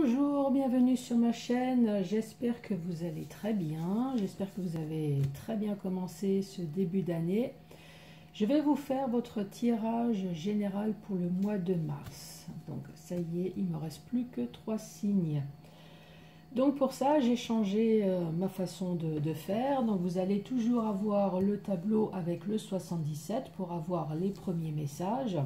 Bonjour, bienvenue sur ma chaîne, j'espère que vous allez très bien, j'espère que vous avez très bien commencé ce début d'année. Je vais vous faire votre tirage général pour le mois de mars. Donc ça y est, il ne me reste plus que 3 signes. Donc pour ça, j'ai changé ma façon de faire. Donc vous allez toujours avoir le tableau avec le 77 pour avoir les premiers messages.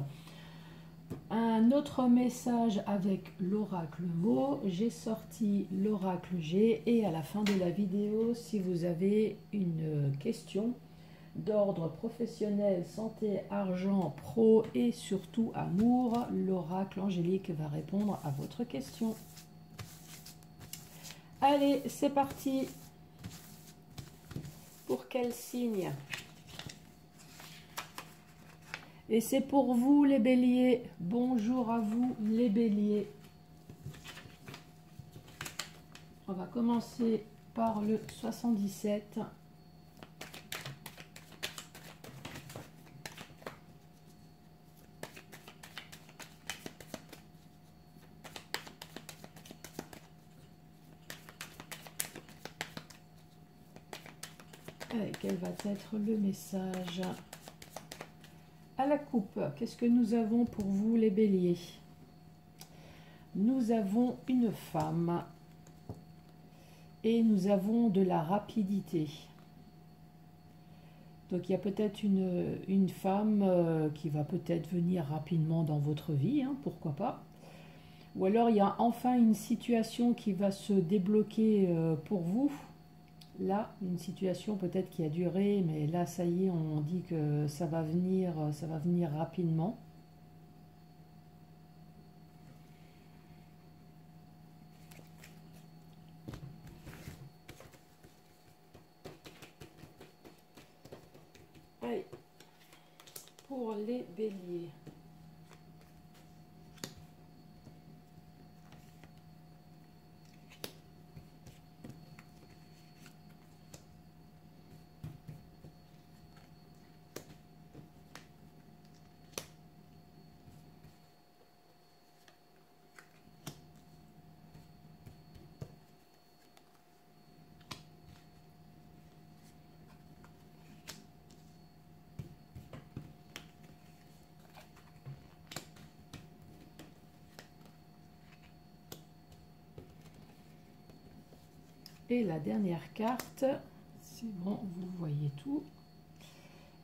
Un autre message avec l'oracle mot, j'ai sorti l'oracle G et à la fin de la vidéo, si vous avez une question d'ordre professionnel, santé, argent, pro et surtout amour, l'oracle angélique va répondre à votre question. Allez, c'est parti. Pour quel signe ? Et c'est pour vous les béliers. Bonjour à vous les béliers. On va commencer par le 77. Allez, quel va être le message ? À la coupe, qu'est-ce que nous avons pour vous les béliers? Nous avons une femme et nous avons de la rapidité. Donc il y a peut-être une femme qui va peut-être venir rapidement dans votre vie, hein, pourquoi pas. Ou alors il y a enfin une situation qui va se débloquer pour vous. Là, une situation peut-être qui a duré, mais là, ça y est, on dit que ça va venir rapidement. Allez, pour les béliers. Et la dernière carte, c'est bon, vous voyez tout.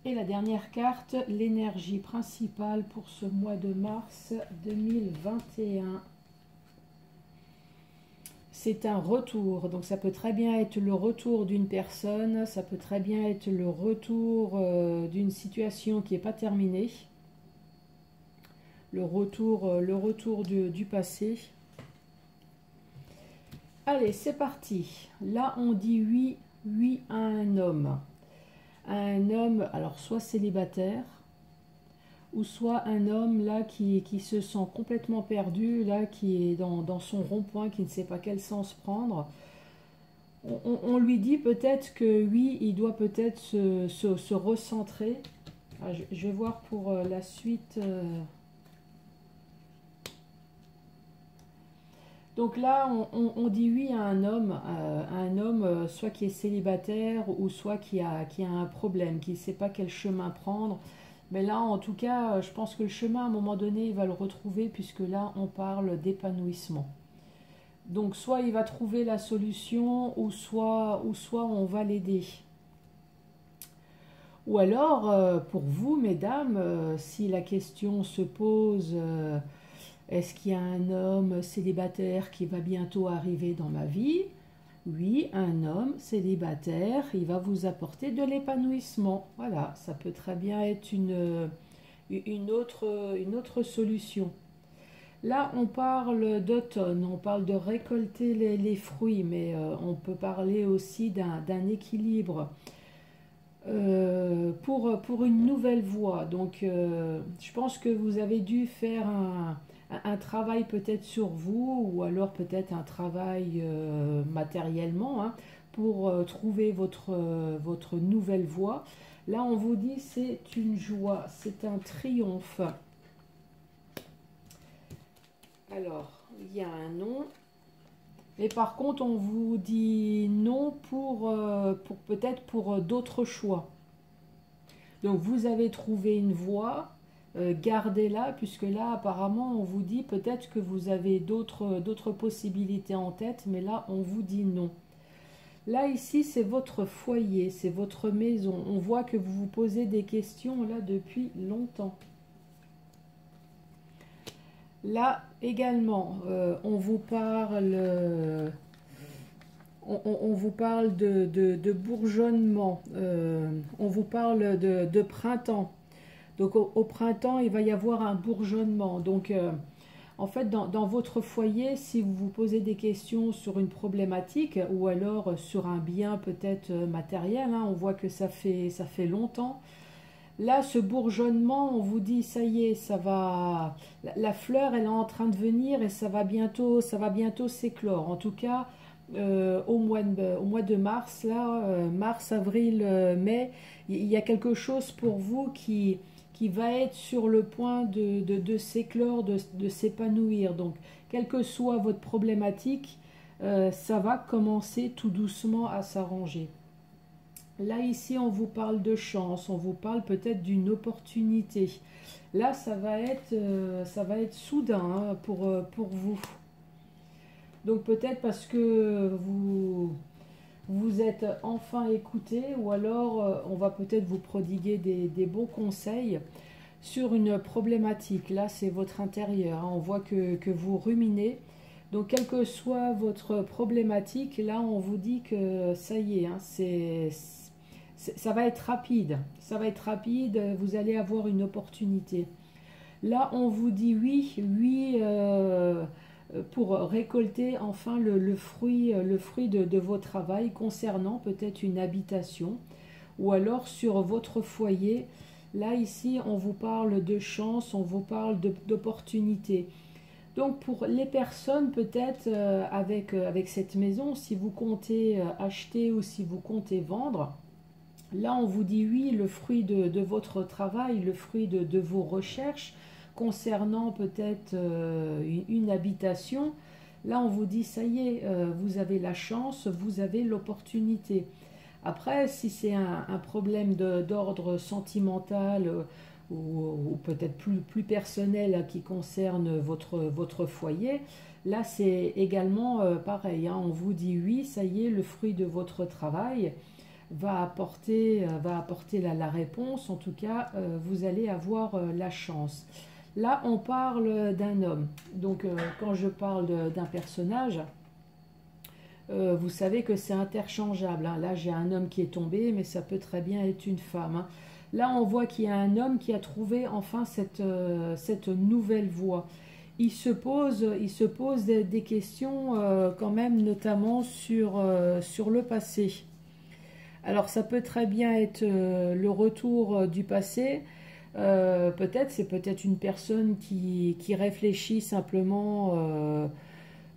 Et la dernière carte, l'énergie principale pour ce mois de mars 2021. C'est un retour, donc ça peut très bien être le retour d'une personne, ça peut très bien être le retour d'une situation qui n'est pas terminée. Le retour du passé. Allez, c'est parti. Là, on dit oui, oui à un homme. Un homme, alors soit célibataire, ou soit un homme là qui se sent complètement perdu, là qui est dans son rond-point, qui ne sait pas quel sens prendre. On lui dit peut-être que oui, il doit peut-être se recentrer. Ah, je vais voir pour la suite. Donc là, on dit oui à un homme soit qui est célibataire ou soit qui a un problème, qui ne sait pas quel chemin prendre. Mais là, en tout cas, je pense que le chemin, à un moment donné, il va le retrouver puisque là, on parle d'épanouissement. Donc, soit il va trouver la solution ou soit on va l'aider. Ou alors, pour vous, mesdames, si la question se pose... est-ce qu'il y a un homme célibataire qui va bientôt arriver dans ma vie? Oui, un homme célibataire, il va vous apporter de l'épanouissement. Voilà, ça peut très bien être une autre solution. Là, on parle d'automne, on parle de récolter les fruits, mais on peut parler aussi d'un équilibre pour une nouvelle voie. Donc, je pense que vous avez dû faire un travail peut-être sur vous ou alors peut-être un travail matériellement, hein, pour trouver votre nouvelle voie. Là, on vous dit c'est une joie, c'est un triomphe. Alors, il y a un nom. Et par contre, on vous dit non peut-être pour d'autres choix. Donc vous avez trouvé une voie, gardez-la, puisque là apparemment on vous dit peut-être que vous avez d'autres possibilités en tête, mais là on vous dit non. Là ici c'est votre foyer, c'est votre maison. On voit que vous vous posez des questions là depuis longtemps. Là également, on vous parle... On vous parle de bourgeonnement, on vous parle de printemps. Donc au printemps, il va y avoir un bourgeonnement. Donc en fait, dans votre foyer, si vous vous posez des questions sur une problématique ou alors sur un bien peut-être matériel, hein, on voit que ça fait longtemps. Là, ce bourgeonnement, on vous dit, ça y est, ça va, la fleur, elle est en train de venir et ça va bientôt s'éclore. En tout cas, au mois de mars, là, mars, avril, mai, il y a quelque chose pour vous qui va être sur le point de s'éclore, de s'épanouir. Donc, quelle que soit votre problématique, ça va commencer tout doucement à s'arranger. Là, ici, on vous parle de chance, on vous parle peut-être d'une opportunité. Là, ça va être soudain hein, pour vous. Donc peut-être parce que vous êtes enfin écouté ou alors on va peut-être vous prodiguer des bons conseils sur une problématique. Là, c'est votre intérieur. Hein. On voit que vous ruminez. Donc, quelle que soit votre problématique, là, on vous dit que ça y est, hein, ça va être rapide. Ça va être rapide, vous allez avoir une opportunité. Là, on vous dit oui, oui, pour récolter enfin le fruit de vos travail concernant peut-être une habitation ou alors sur votre foyer. Là, ici, on vous parle de chance, on vous parle d'opportunité. Donc, pour les personnes, peut-être avec cette maison, si vous comptez acheter ou si vous comptez vendre, là, on vous dit oui, le fruit de votre travail, le fruit de vos recherches concernant peut-être une habitation. Là, on vous dit, ça y est, vous avez la chance, vous avez l'opportunité. Après, si c'est un problème d'ordre sentimental ou peut-être plus personnel qui concerne votre foyer, là, c'est également pareil. Hein, on vous dit oui, ça y est, le fruit de votre travail va apporter la réponse. En tout cas, vous allez avoir la chance. Là, on parle d'un homme. Donc, quand je parle d'un personnage, vous savez que c'est interchangeable. Hein. Là, j'ai un homme qui est tombé, mais ça peut très bien être une femme. Hein. Là, on voit qu'il y a un homme qui a trouvé enfin cette nouvelle voie. Il se pose des questions quand même, notamment sur le passé. Alors, ça peut très bien être le retour du passé. C'est peut-être une personne qui réfléchit simplement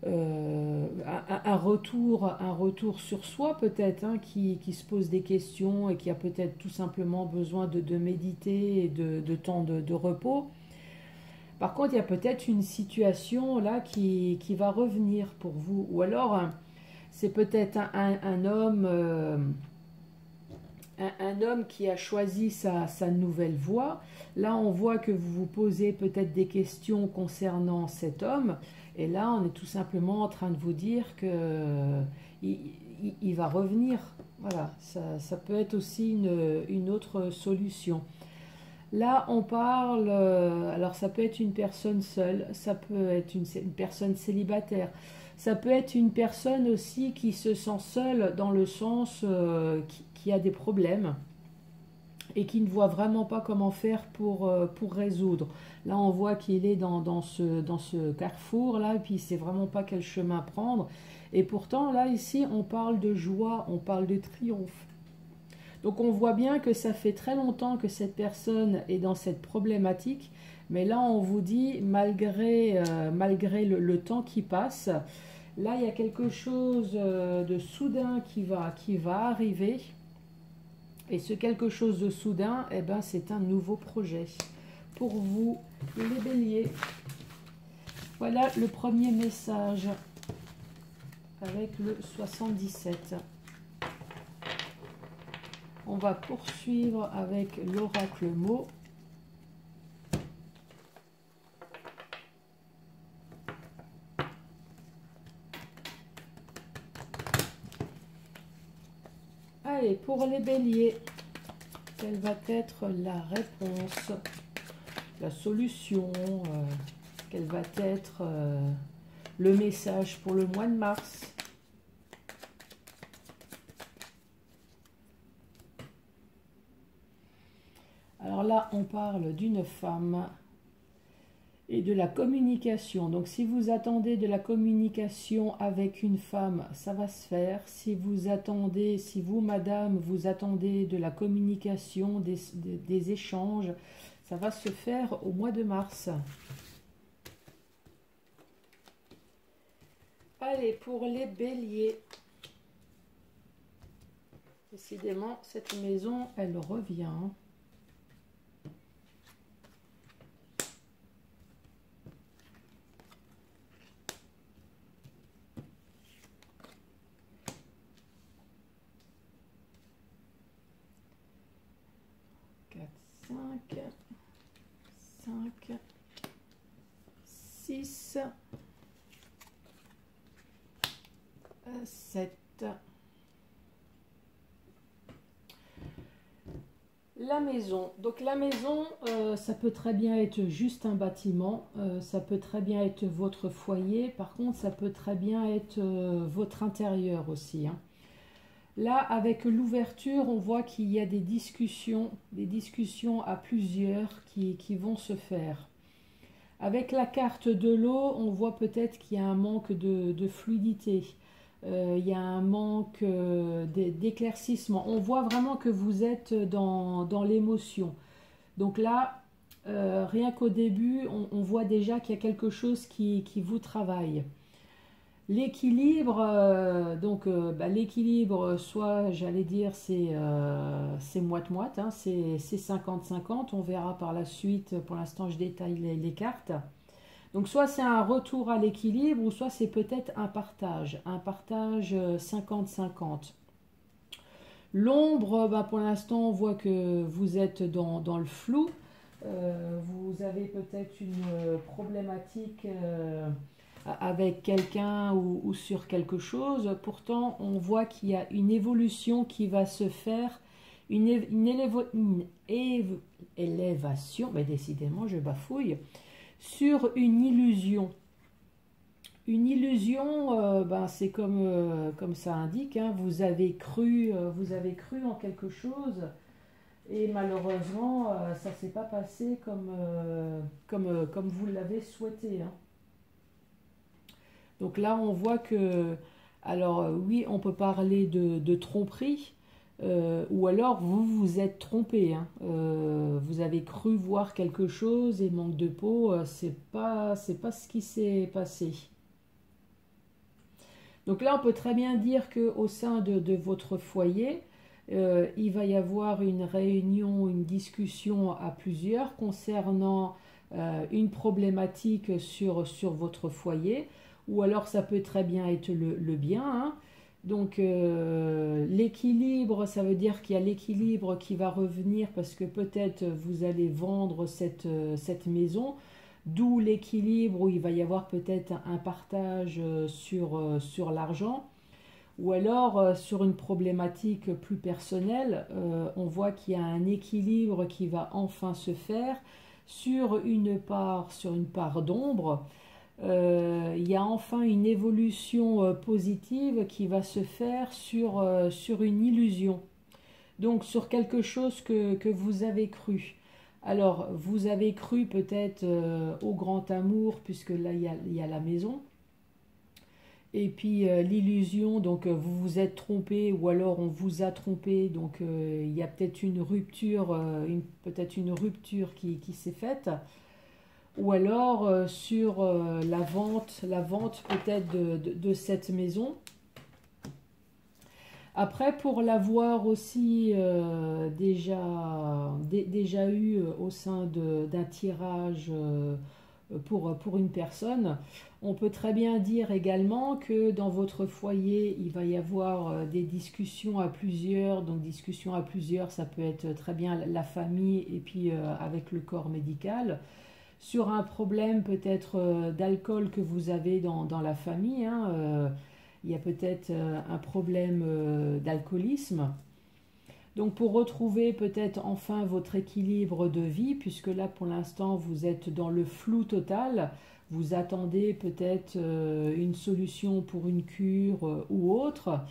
un retour sur soi peut-être, hein, qui se pose des questions et qui a peut-être tout simplement besoin de méditer et de temps de repos. Par contre, il y a peut-être une situation là qui va revenir pour vous. Ou alors, hein, c'est peut-être un homme... un homme qui a choisi sa nouvelle voie. Là, on voit que vous vous posez peut-être des questions concernant cet homme. Et là, on est tout simplement en train de vous dire que il va revenir. Voilà, ça peut être aussi une autre solution. Là, on parle, alors ça peut être une personne seule, ça peut être une personne célibataire, ça peut être une personne aussi qui se sent seule dans le sens qui a des problèmes et qui ne voit vraiment pas comment faire pour résoudre. Là, on voit qu'il est dans ce carrefour-là, et puis il ne sait vraiment pas quel chemin prendre. Et pourtant, là, ici, on parle de joie, on parle de triomphe. Donc, on voit bien que ça fait très longtemps que cette personne est dans cette problématique. Mais là, on vous dit, malgré le temps qui passe, là, il y a quelque chose de soudain qui va arriver. Et ce quelque chose de soudain, eh ben, c'est un nouveau projet pour vous, les béliers. Voilà le premier message. avec le 77. On va poursuivre avec l'oracle mot. Allez, pour les béliers, quelle va être la réponse, la solution, quel va être le message pour le mois de mars? Alors là, on parle d'une femme et de la communication. Donc si vous attendez de la communication avec une femme, ça va se faire. Si vous attendez, si vous, madame, vous attendez de la communication, des échanges, ça va se faire au mois de mars. Allez, pour les béliers. Décidément, cette maison, elle revient. 5, 6, 7. La maison. Donc la maison, ça peut très bien être juste un bâtiment, ça peut très bien être votre foyer, par contre ça peut très bien être votre intérieur aussi, hein. Là, avec l'ouverture, on voit qu'il y a des discussions à plusieurs qui vont se faire. Avec la carte de l'eau, on voit peut-être qu'il y a un manque de fluidité. Il y a un manque d'éclaircissement. On voit vraiment que vous êtes dans l'émotion. Donc là, rien qu'au début, on voit déjà qu'il y a quelque chose qui vous travaille. L'équilibre, l'équilibre, soit j'allais dire c'est moite-moite, hein, c'est 50-50, on verra par la suite, pour l'instant je détaille les cartes. Donc soit c'est un retour à l'équilibre, ou soit c'est peut-être un partage 50-50. L'ombre, pour l'instant on voit que vous êtes dans le flou, vous avez peut-être une problématique avec quelqu'un ou sur quelque chose. Pourtant on voit qu'il y a une évolution qui va se faire, une élévation, mais décidément je bafouille, sur une illusion. Une illusion, c'est comme ça indique, hein, vous avez cru en quelque chose, et malheureusement ça ne s'est pas passé comme vous l'avez souhaité, hein. Donc là, on voit que, alors oui, on peut parler de tromperie, ou alors vous vous êtes trompé, hein. Vous avez cru voir quelque chose et manque de peau, c'est pas ce qui s'est passé. Donc là, on peut très bien dire qu'au sein de votre foyer, il va y avoir une réunion, une discussion à plusieurs concernant une problématique sur votre foyer. Ou alors ça peut très bien être le bien, hein. Donc l'équilibre, ça veut dire qu'il y a l'équilibre qui va revenir parce que peut-être vous allez vendre cette maison, d'où l'équilibre où il va y avoir peut-être un partage sur l'argent. Ou alors sur une problématique plus personnelle, on voit qu'il y a un équilibre qui va enfin se faire sur une part d'ombre. Il y a enfin une évolution positive qui va se faire sur une illusion. Donc sur quelque chose que vous avez cru. Alors vous avez cru peut-être au grand amour, puisque là il y a la maison. Et puis l'illusion, donc vous vous êtes trompé, ou alors on vous a trompé, donc il y a peut-être une rupture, qui s'est faite. Ou alors sur la vente peut-être de cette maison. Après, pour l'avoir aussi déjà eu au sein d'un tirage pour une personne. On peut très bien dire également que dans votre foyer, il va y avoir des discussions à plusieurs. Donc discussions à plusieurs, ça peut être très bien la famille et puis avec le corps médical. Sur un problème peut-être d'alcool que vous avez dans la famille, hein, il y a peut-être un problème d'alcoolisme. Donc pour retrouver peut-être enfin votre équilibre de vie, puisque là pour l'instant vous êtes dans le flou total, vous attendez peut-être une solution pour une cure ou autre,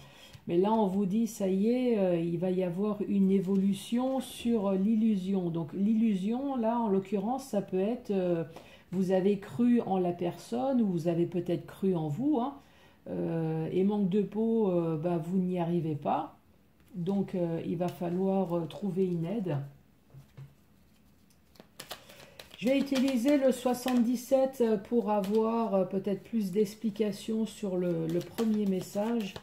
mais là on vous dit ça y est, il va y avoir une évolution sur l'illusion. Donc l'illusion là en l'occurrence ça peut être vous avez cru en la personne ou vous avez peut-être cru en vous, hein, et manque de peau, bah, vous n'y arrivez pas. Donc il va falloir trouver une aide. Je vais utiliser le 77 pour avoir peut-être plus d'explications sur le premier message.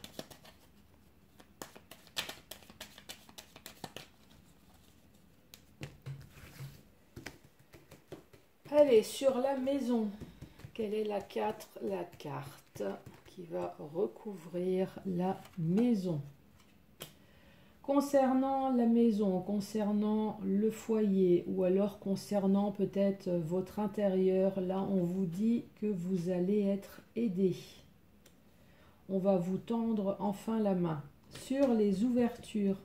Allez, sur la maison, quelle est la carte qui va recouvrir la maison? Concernant la maison, concernant le foyer ou alors concernant peut-être votre intérieur, là on vous dit que vous allez être aidé. On va vous tendre enfin la main. Sur les ouvertures,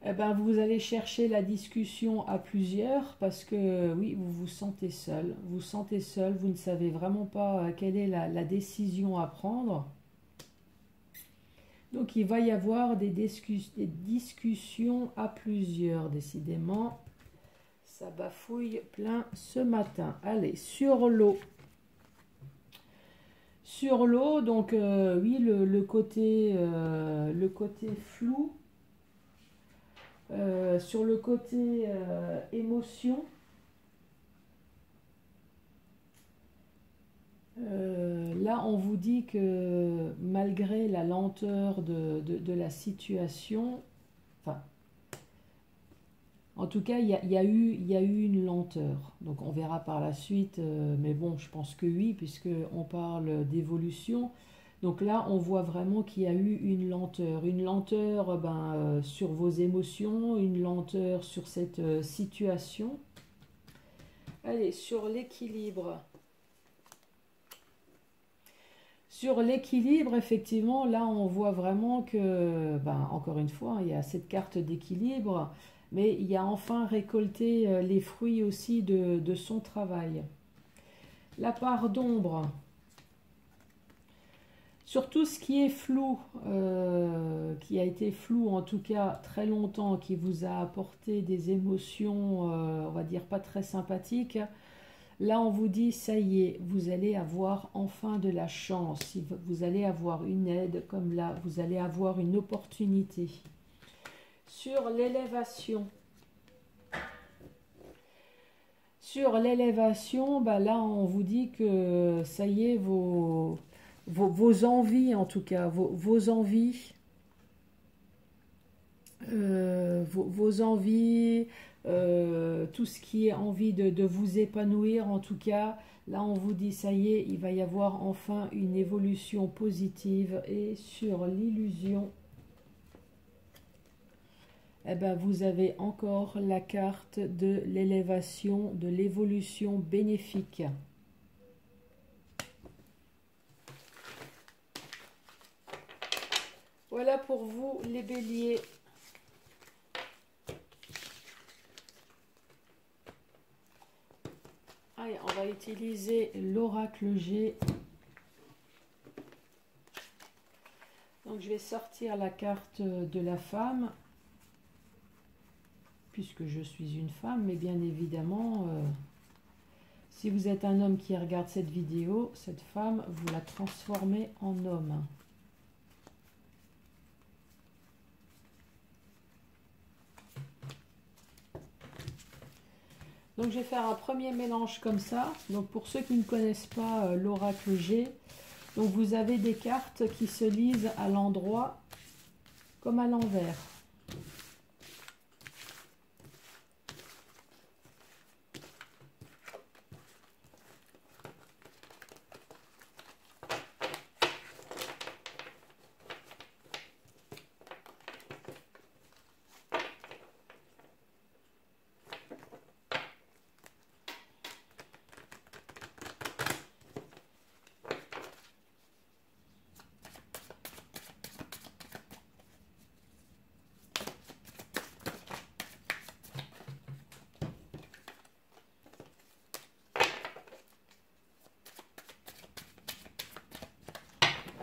eh ben, vous allez chercher la discussion à plusieurs parce que oui, vous vous sentez seul. Vous sentez seul, vous ne savez vraiment pas quelle est la décision à prendre. Donc il va y avoir des discussions à plusieurs, décidément. Ça bafouille plein ce matin. Allez, sur l'eau. Sur l'eau, donc oui, le côté flou. Sur le côté émotion. Là, on vous dit que malgré la lenteur de la situation, enfin, en tout cas, il y a eu une lenteur. Donc, on verra par la suite, mais bon, je pense que oui, puisqu'on parle d'évolution. Donc là, on voit vraiment qu'il y a eu une lenteur. Une lenteur sur vos émotions, une lenteur sur cette situation. Allez, sur l'équilibre. Sur l'équilibre, effectivement, là, on voit vraiment que, encore une fois, il y a cette carte d'équilibre, mais il y a enfin récolté les fruits aussi de son travail. La part d'ombre. Sur tout ce qui est flou, qui a été flou en tout cas très longtemps, qui vous a apporté des émotions, on va dire pas très sympathiques, là, on vous dit, ça y est, vous allez avoir enfin de la chance. Vous allez avoir une aide, comme là, vous allez avoir une opportunité. Sur l'élévation. Sur l'élévation, là, on vous dit que ça y est, vos envies, en tout cas, vos envies, vos envies, tout ce qui est envie de vous épanouir, en tout cas, là on vous dit ça y est, il va y avoir enfin une évolution positive. Et sur l'illusion, eh ben, vous avez encore la carte de l'élévation, de l'évolution bénéfique. Voilà pour vous les béliers. Allez, on va utiliser l'oracle G. Donc je vais sortir la carte de la femme, puisque je suis une femme, mais bien évidemment, si vous êtes un homme qui regarde cette vidéo, cette femme, vous la transformez en homme. Donc je vais faire un premier mélange comme ça. Donc pour ceux qui ne connaissent pas l'oracle G, donc vous avez des cartes qui se lisent à l'endroit comme à l'envers.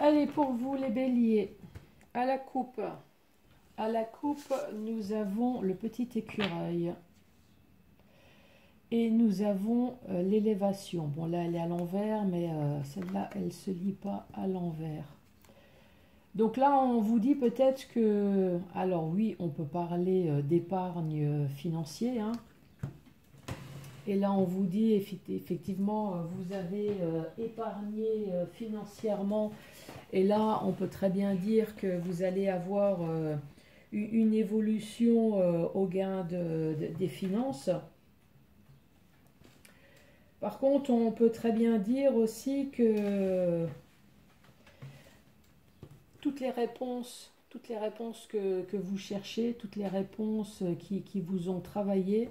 Allez, pour vous les béliers, à la coupe. À la coupe, nous avons le petit écureuil. Et nous avons l'élévation. Bon, là, elle est à l'envers, mais celle-là, elle ne se lit pas à l'envers. Donc là, on vous dit peut-être que... Alors oui, on peut parler d'épargne financière. Hein. Et là, on vous dit, effectivement, vous avez épargné financièrement. Et là, on peut très bien dire que vous allez avoir une évolution au gain des finances. Par contre, on peut très bien dire aussi que toutes les réponses que vous cherchez, toutes les réponses qui vous ont travaillé,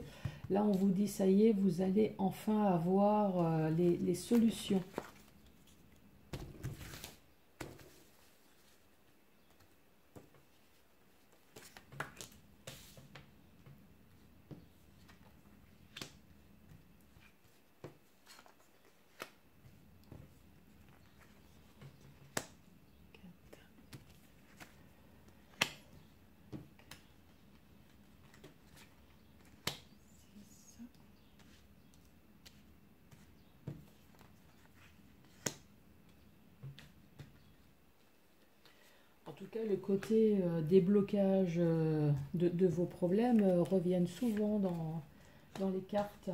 là on vous dit ça y est, vous allez enfin avoir les solutions. En tout cas, le côté déblocage de vos problèmes reviennent souvent dans les cartes.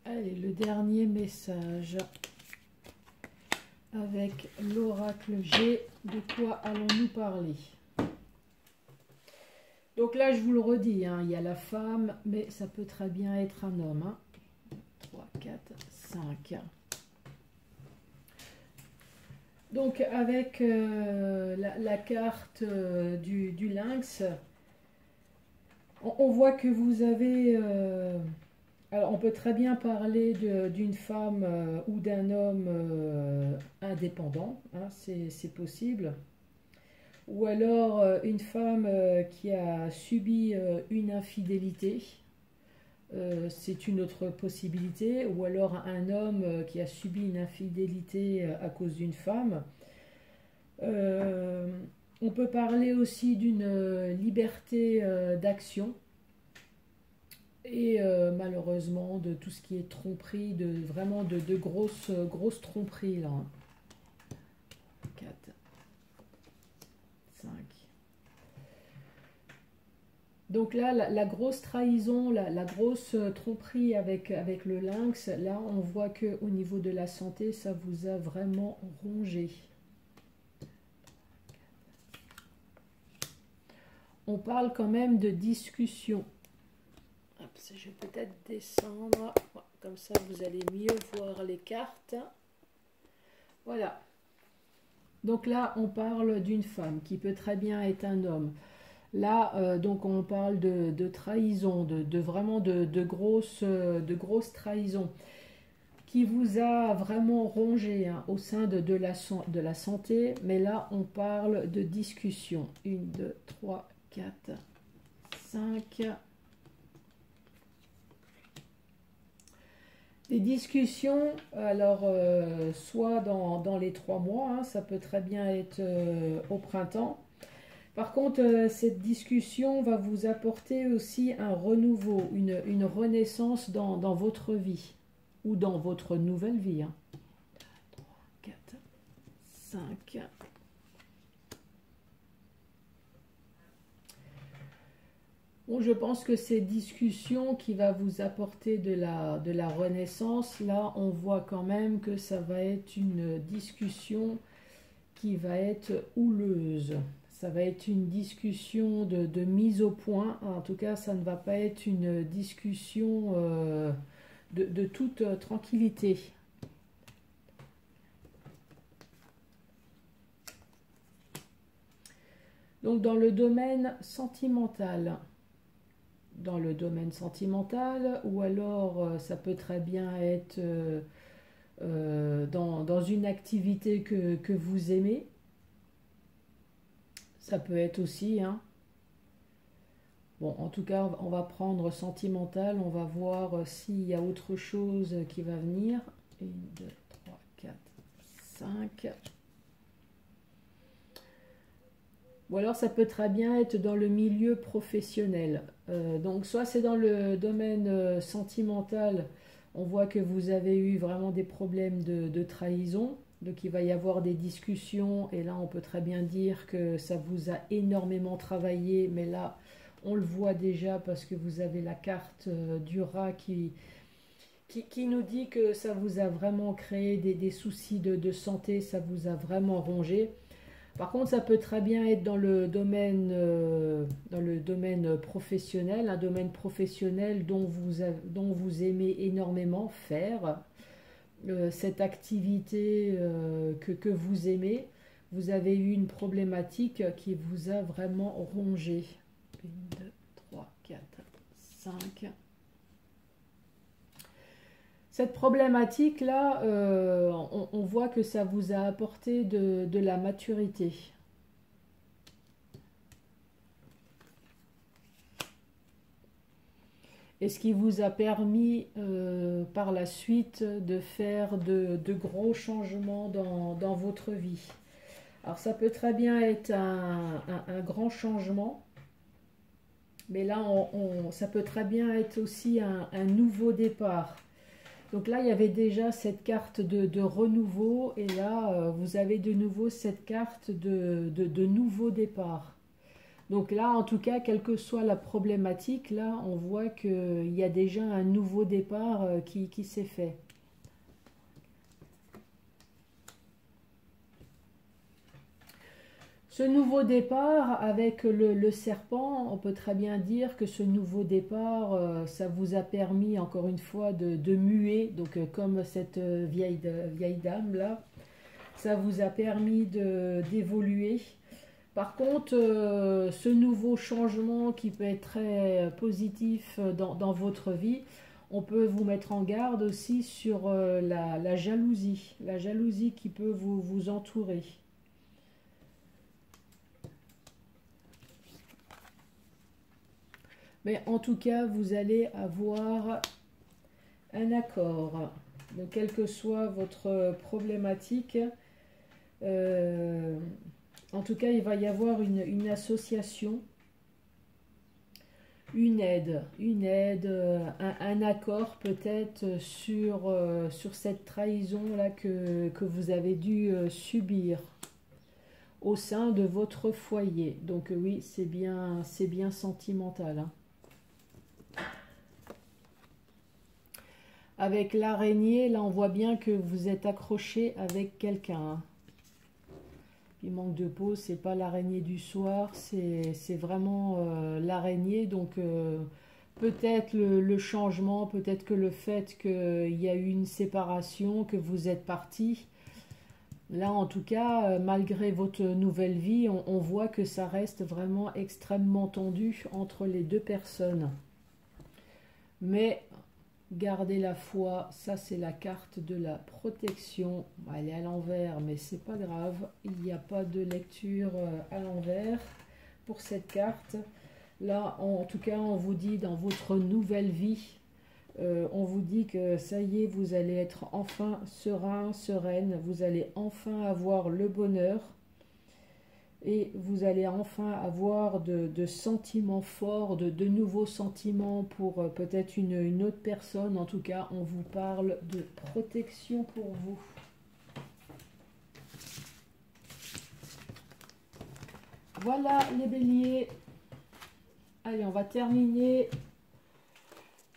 Allez, le dernier message avec l'oracle G. De quoi allons-nous parler? Donc là, je vous le redis, hein, il y a la femme, mais ça peut très bien être un homme. Hein. 3, 4, 5. Donc avec la carte du lynx, on voit que vous avez... alors on peut très bien parler d'une femme ou d'un homme indépendant, hein, c'est possible. Ou alors une femme qui a subi une infidélité, c'est une autre possibilité. Ou alors un homme qui a subi une infidélité à cause d'une femme. On peut parler aussi d'une liberté d'action. Et malheureusement de tout ce qui est tromperie, vraiment de grosses tromperies là. 4, 5. Donc là, la grosse trahison, la grosse tromperie avec le lynx, là, on voit que au niveau de la santé, ça vous a vraiment rongé. On parle quand même de discussion. Je vais peut-être descendre, comme ça vous allez mieux voir les cartes. Voilà. Donc là, on parle d'une femme qui peut très bien être un homme. Là, donc on parle de trahison, vraiment de grosses trahisons qui vous a vraiment rongé hein, au sein de la santé. Mais là, on parle de discussion. 1, 2, 3, 4, 5. Des discussions, alors soit dans les 3 mois, hein, ça peut très bien être au printemps. Par contre, cette discussion va vous apporter aussi un renouveau, une renaissance dans votre vie ou dans votre nouvelle vie. Hein. 3, 4, 5. Bon, je pense que ces discussions qui va vous apporter de la renaissance, là, on voit quand même que ça va être une discussion qui va être houleuse. Ça va être une discussion de mise au point. En tout cas, ça ne va pas être une discussion de toute tranquillité. Donc, dans le domaine sentimental. Ou alors ça peut très bien être dans une activité que vous aimez. Ça peut être aussi, hein. Bon, en tout cas, on va prendre sentimental. On va voir s'il y a autre chose qui va venir. 1, 2, 3, 4, 5. Ou alors ça peut très bien être dans le milieu professionnel. Donc soit c'est dans le domaine sentimental, on voit que vous avez eu vraiment des problèmes de trahison, donc il va y avoir des discussions, et là on peut très bien dire que ça vous a énormément travaillé, mais là on le voit déjà parce que vous avez la carte du rat qui nous dit que ça vous a vraiment créé des soucis de santé, ça vous a vraiment rongé. Par contre, ça peut très bien être dans le domaine professionnel, un domaine professionnel dont vous aimez énormément faire, cette activité que vous aimez. Vous avez eu une problématique qui vous a vraiment rongé. 1, 2, 3, 4, 5. Cette problématique-là, on voit que ça vous a apporté de la maturité. Et ce qui vous a permis par la suite de faire de gros changements dans votre vie. Alors ça peut très bien être un grand changement, mais là ça peut très bien être aussi un nouveau départ. Donc là, il y avait déjà cette carte de renouveau, et là, vous avez de nouveau cette carte de nouveau départ. Donc là, en tout cas, quelle que soit la problématique, là, on voit qu'il y a déjà un nouveau départ qui s'est fait. Ce nouveau départ avec le serpent, on peut très bien dire que ce nouveau départ, ça vous a permis encore une fois de muer, donc comme cette vieille dame là, ça vous a permis d'évoluer. Par contre, ce nouveau changement qui peut être très positif dans votre vie, on peut vous mettre en garde aussi sur la jalousie qui peut vous entourer. Mais en tout cas, vous allez avoir un accord. Donc, quelle que soit votre problématique, en tout cas, il va y avoir une association, une aide, un accord peut-être sur cette trahison-là que vous avez dû subir au sein de votre foyer. Donc oui, c'est bien sentimental, hein. Avec l'araignée, là on voit bien que vous êtes accroché avec quelqu'un. Il manque de peau, c'est pas l'araignée du soir, c'est vraiment l'araignée. Donc peut-être le changement, peut-être que le fait qu'il y a eu une séparation, que vous êtes parti. Là en tout cas, malgré votre nouvelle vie, on voit que ça reste vraiment extrêmement tendu entre les deux personnes. Mais gardez la foi, ça c'est la carte de la protection. Elle est à l'envers, mais c'est pas grave. Il n'y a pas de lecture à l'envers pour cette carte. Là, en tout cas, on vous dit dans votre nouvelle vie, on vous dit que ça y est, vous allez être enfin serein, sereine. Vous allez enfin avoir le bonheur. Et vous allez enfin avoir de sentiments forts, de nouveaux sentiments pour peut-être une autre personne. En tout cas, on vous parle de protection pour vous. Voilà les béliers. Allez, on va terminer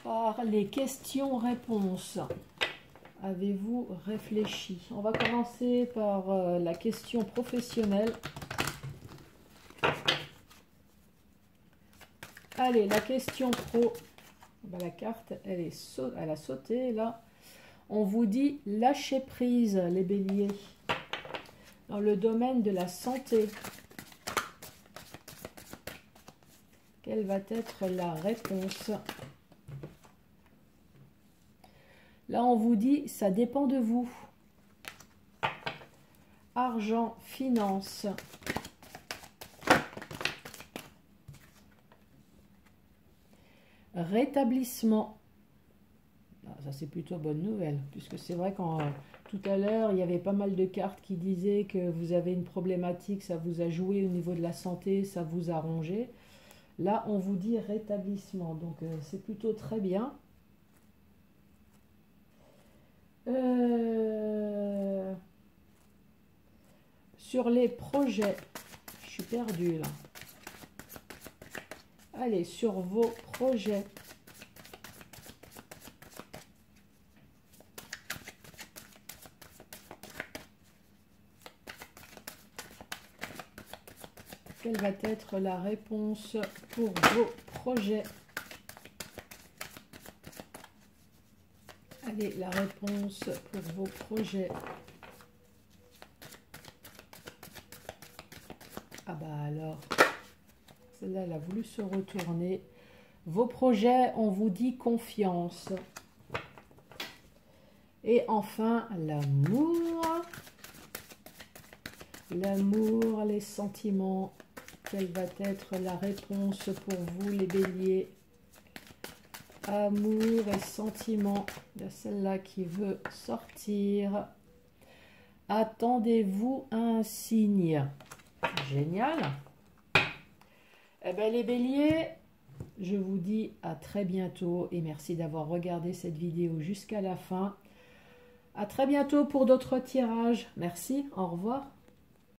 par les questions-réponses. Avez-vous réfléchi? On va commencer par la question professionnelle. Allez, la question pro. Ben, la carte, elle a sauté là. On vous dit lâcher prise, les béliers. Dans le domaine de la santé. Quelle va être la réponse? Là, on vous dit, ça dépend de vous. Argent, finance. rétablissement. Ah, ça c'est plutôt bonne nouvelle, puisque c'est vrai qu'en tout à l'heure, il y avait pas mal de cartes qui disaient que vous avez une problématique, ça vous a joué au niveau de la santé, ça vous a rongé. Là, on vous dit rétablissement, donc c'est plutôt très bien. Sur les projets, je suis perdue là. Allez, sur vos projets. Quelle va être la réponse pour vos projets? Allez, la réponse pour vos projets. Ah bah alors, celle-là, elle a voulu se retourner. Vos projets, on vous dit confiance. Et enfin, l'amour. L'amour, les sentiments. Quelle va être la réponse pour vous, les béliers? Amour et sentiments. Il y a celle-là qui veut sortir. Attendez-vous à un signe. Génial. Eh bien, les béliers, je vous dis à très bientôt et merci d'avoir regardé cette vidéo jusqu'à la fin. À très bientôt pour d'autres tirages. Merci, au revoir.